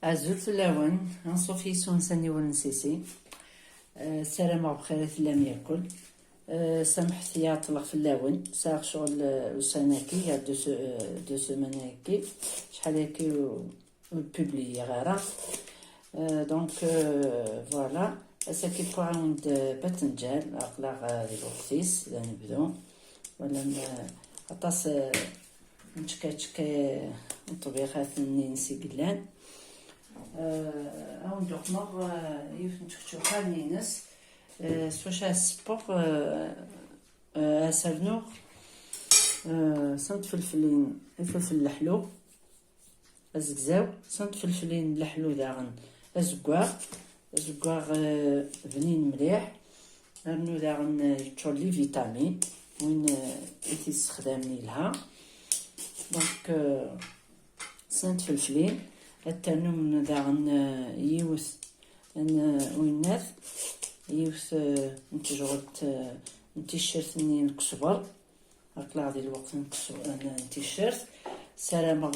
عزوز اللون نصوفي سونساني ونسيسي. السلامة بخير لم ياكل. سمحت يا طلق في اللون ساق شغل وسناكي يا دو سماناكي شحال هاكي وبوبلي غارة. دونك فوالا اساكي بو عند باتنجال اقلاق غادي الوقتيس اذا نبدو ولا عطاس نشكا طبيخات نسي قلان او ندوق مغ يوف نتكتو خالنينس سوشا سبور اسرنوغ صنت فلفلين الفلفل الحلو ازكزاو صنت فلفلين الحلو داغن ازكواغ بنين مليح رنو داغن يتشور لي فيتامين وين يتستخدمني لها. دونك صنت فلفلين التنو من داغن يوث ويناث يوث نتجغت نتيشيرت ني نكسبر اطلع دي الوقت نكسبر نتيشيرت سلامة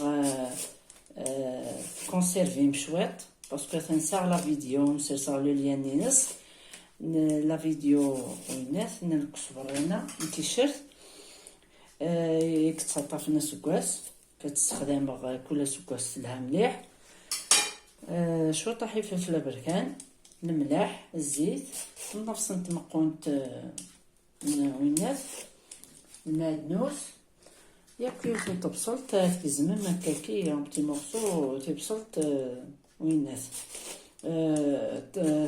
كونسيرفي مشوات باسكو تنسى لا فيديو نسرسر لو ليان نينس لا فيديو ويناث نكسبر هنا نتيشيرت يكتصطف ناس كواس كتستخدم كل سكواس لها مليح. شو طاحي فلفل بركان الملح الزيت نفس نتمقونت ويناث المعدنوس ياكل تبصلت في زمن مكاكي يوم تيمورسو تبصلت ويناث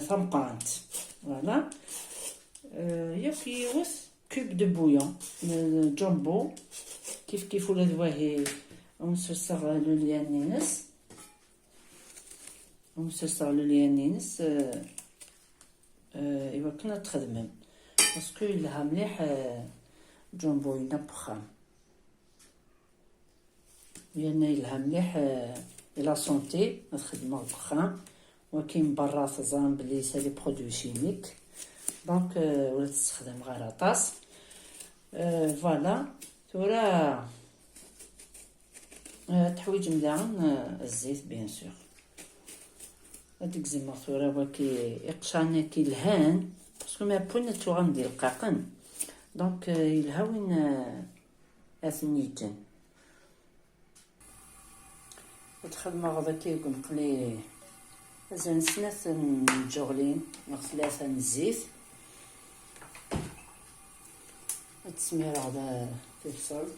ثمقانت فوالا ياك يوث كوب دو بويون جامبو كيف ولا دواهي ونسرسغ لو ليان نينس ايوا كنا تخدمم باسكو لها مليح جامبو ينبخام لان لها مليح لا سونتي نخدمو بخام ولكن برا تظن بلي سا لي برودوي شيميك دونك ولا تستخدم غير طاس. فوالا تورا تحويج مداعن الزيت بيان سور هاديك زعما ثورا وكي يقشعنا كي الهان باسكو ما بونا تو غندير القاقن دونك يلها وين اثنيتن تخدم غدا كيكون قلي زين سناث جوغلين ثلاثة الزيت التسمير غدا في السلط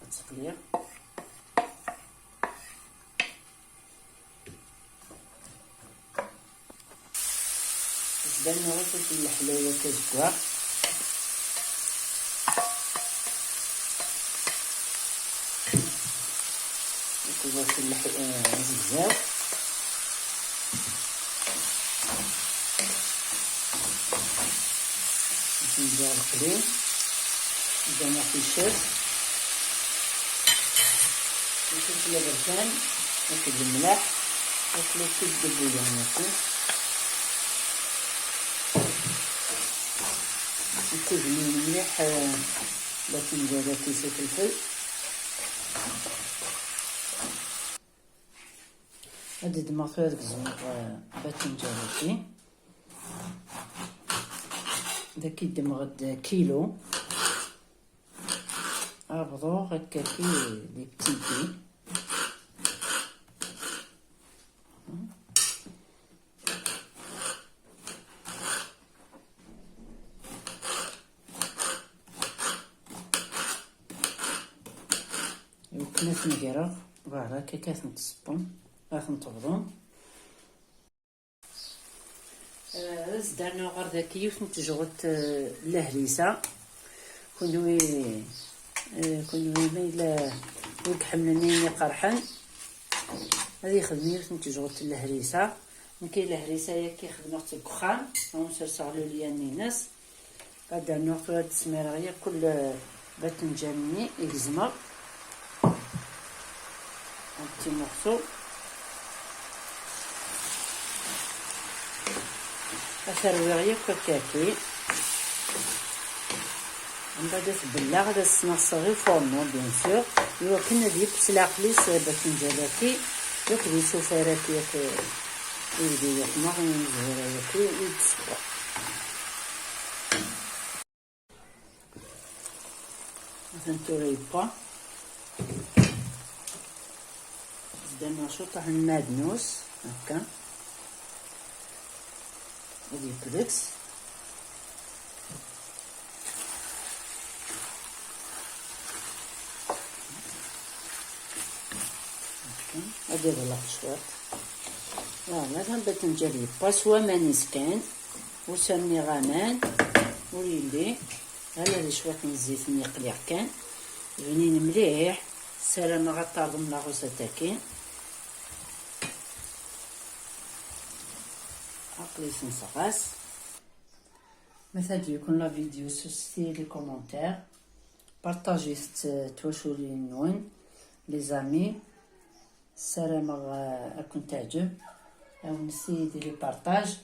التقليع بان غوصة الحلاوة كزكوا وكواسي الزكزاو نزيد القليل نزيد في الشاس نشوف البركان ناكل الملح ناكل كيس دبويا ناكل نكون مليح لكن دابا كيس الفلفل هادي دماغ هاديك الزنق باذنجانيتي داك يدمغ كيلو ابضو هكاكي لي بتيتي وكنات نقرا فوالا كيكات نتصبون راح نطبضون زدرنا غير داك يوث نتجغت الهريسه كونوي مايلا ويك حملني قرحن هذه خدمه يوث نتجغت الهريسه نكي الهريسه يا كي خدمت الكخان ونسرسغ لو ليان نيناس بعد نوقف هاد التسميره غير كل باذنجاني يكزمر un petit morceau أثروية كوكاكي من بعد تبلع غادا تسناصر غير فورنو بيان سور. ايوا كنا يبس العقليس باذنجاناكي ياك دي سفارات ياك يدي ياك ماغي زهيرة ياك يتسبق. مثلا توريبا زدنا شوطة المادنوس هكا هادي كريكس هادي غلق شوية. فوالا هاد الباذنجان با سوا مانيس كان وسمني غامان ويلي هلا لي شوية من الزيت يقلع كان بنين مليح. سلامة غطارضم لاغوصة تاكين عقلي سنسغاس. مثلا يكون لا فيديو سوستي لي كومونتير بارطاجي تواشولي نون لي زامي. السلامة راكم تعجب او نسي ديري بارطاج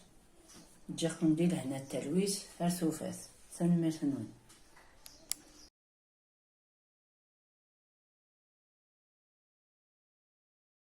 تجيكم دير هنا التلويس فارس وفاس سلمي نون.